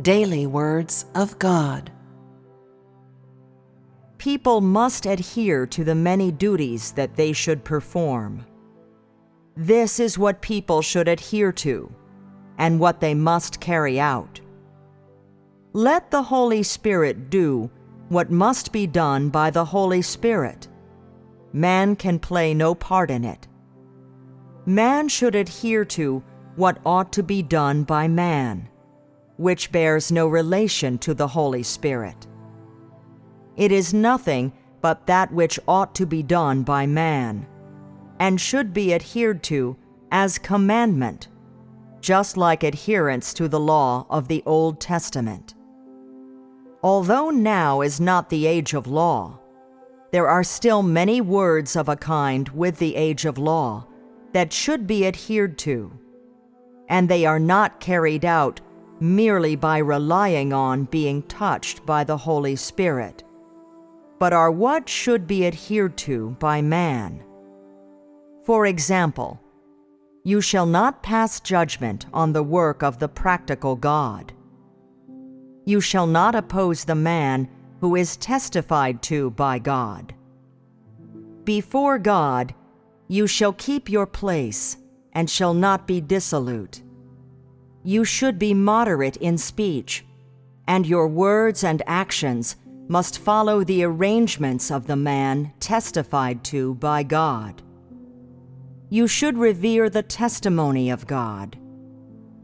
Daily Words of God. People must adhere to the many duties that they should perform. This is what people should adhere to, and what they must carry out. Let the Holy Spirit do what must be done by the Holy Spirit. Man can play no part in it. Man should adhere to what ought to be done by man, which bears no relation to the Holy Spirit. It is nothing but that which ought to be done by man, and should be adhered to as commandment, just like adherence to the law of the Old Testament. Although now is not the age of law, there are still many words of a kind with the age of law that should be adhered to, and they are not carried out merely by relying on being touched by the Holy Spirit, but are what should be adhered to by man. For example, you shall not pass judgment on the work of the practical God. You shall not oppose the man who is testified to by God. Before God, you shall keep your place and shall not be dissolute. You should be moderate in speech, and your words and actions must follow the arrangements of the man testified to by God. You should revere the testimony of God.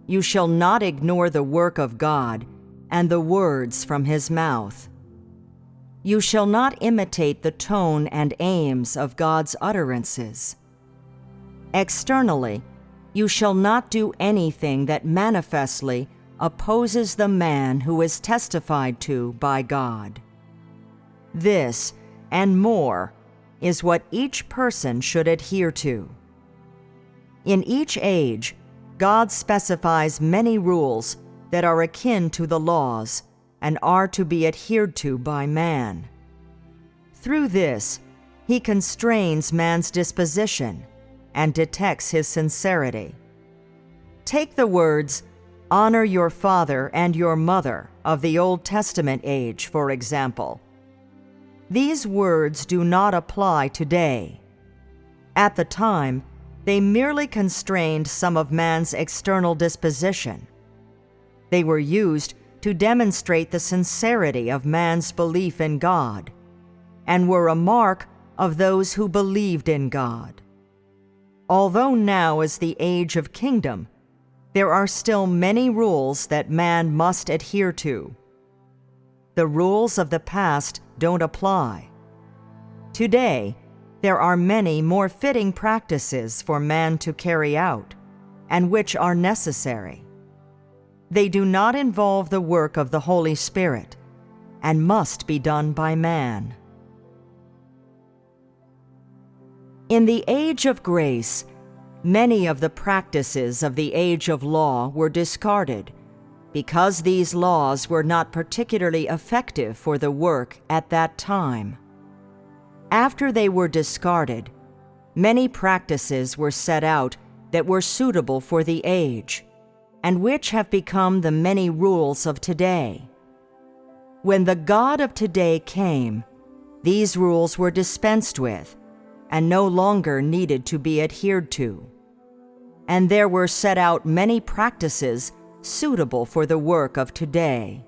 You shall not ignore the work of God and the words from his mouth. You shall not imitate the tone and aims of God's utterances. Externally, you shall not do anything that manifestly opposes the man who is testified to by God. This, and more, is what each person should adhere to. In each age, God specifies many rules that are akin to the laws and are to be adhered to by man. Through this, he constrains man's disposition and detects his sincerity. Take the words, "Honor your father and your mother," of the Old Testament age, for example. These words do not apply today. At the time, they merely constrained some of man's external disposition. They were used to demonstrate the sincerity of man's belief in God, and were a mark of those who believed in God. Although now is the age of kingdom, there are still many rules that man must adhere to. The rules of the past don't apply. Today, there are many more fitting practices for man to carry out, and which are necessary. They do not involve the work of the Holy Spirit, and must be done by man. In the age of grace, many of the practices of the age of law were discarded, because these laws were not particularly effective for the work at that time. After they were discarded, many practices were set out that were suitable for the age, and which have become the many rules of today. When the God of today came, these rules were dispensed with, and no longer needed to be adhered to. And there were set out many practices suitable for the work of today.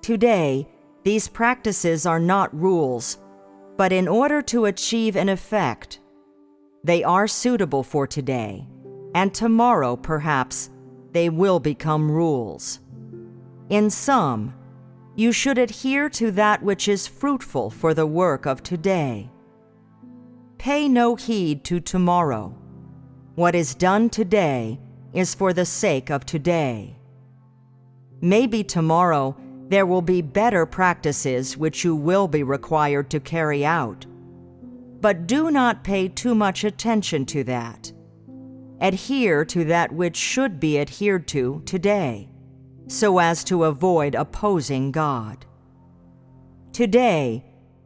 Today, these practices are not rules, but in order to achieve an effect, they are suitable for today, and tomorrow, perhaps, they will become rules. In sum, you should adhere to that which is fruitful for the work of today. Pay no heed to tomorrow. What is done today is for the sake of today. Maybe tomorrow there will be better practices which you will be required to carry out. But do not pay too much attention to that. Adhere to that which should be adhered to today, so as to avoid opposing God. Today,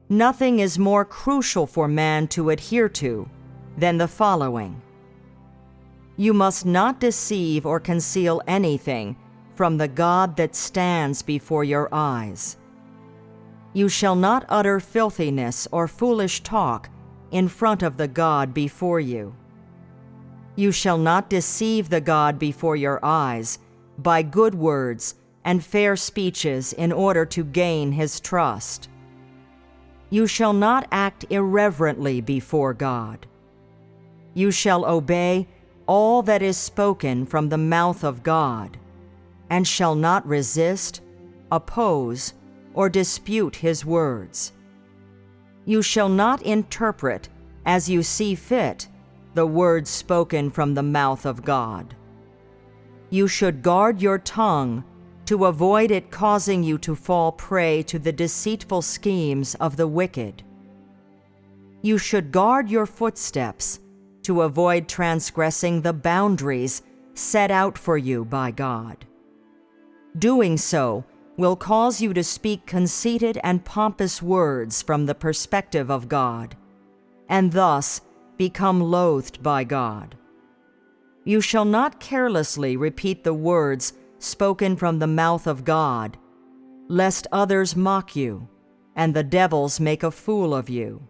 nothing is more crucial for man to adhere to than the following. You must not deceive or conceal anything from the God that stands before your eyes. You shall not utter filthiness or foolish talk in front of the God before you. You shall not deceive the God before your eyes by good words and fair speeches in order to gain his trust. You shall not act irreverently before God. You shall obey all that is spoken from the mouth of God, and shall not resist, oppose, or dispute his words. You shall not interpret, as you see fit, the words spoken from the mouth of God. You should guard your tongue to avoid it causing you to fall prey to the deceitful schemes of the wicked. You should guard your footsteps to avoid transgressing the boundaries set out for you by God. Doing so will cause you to speak conceited and pompous words from the perspective of God, and thus become loathed by God. You shall not carelessly repeat the words spoken from the mouth of God, lest others mock you, and the devils make a fool of you.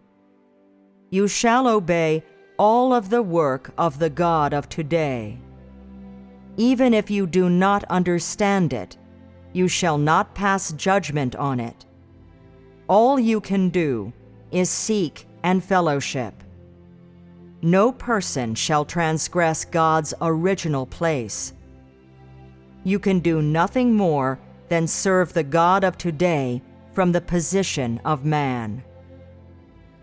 You shall obey all of the work of the God of today. Even if you do not understand it, you shall not pass judgment on it. All you can do is seek and fellowship. No person shall transgress God's original place. You can do nothing more than serve the God of today from the position of man.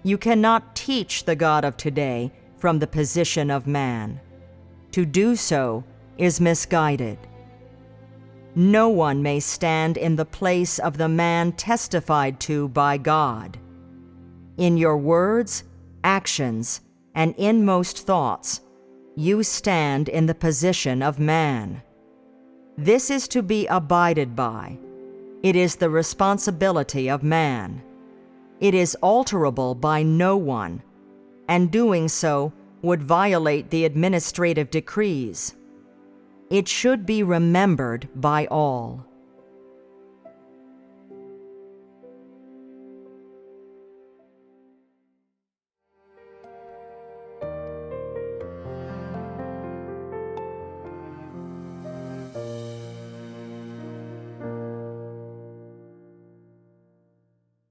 You cannot teach the God of today from the position of man. To do so is misguided. No one may stand in the place of the man testified to by God. In your words, actions, and inmost thoughts, you stand in the position of man. This is to be abided by. It is the responsibility of man. It is alterable by no one, and doing so would violate the administrative decrees. It should be remembered by all.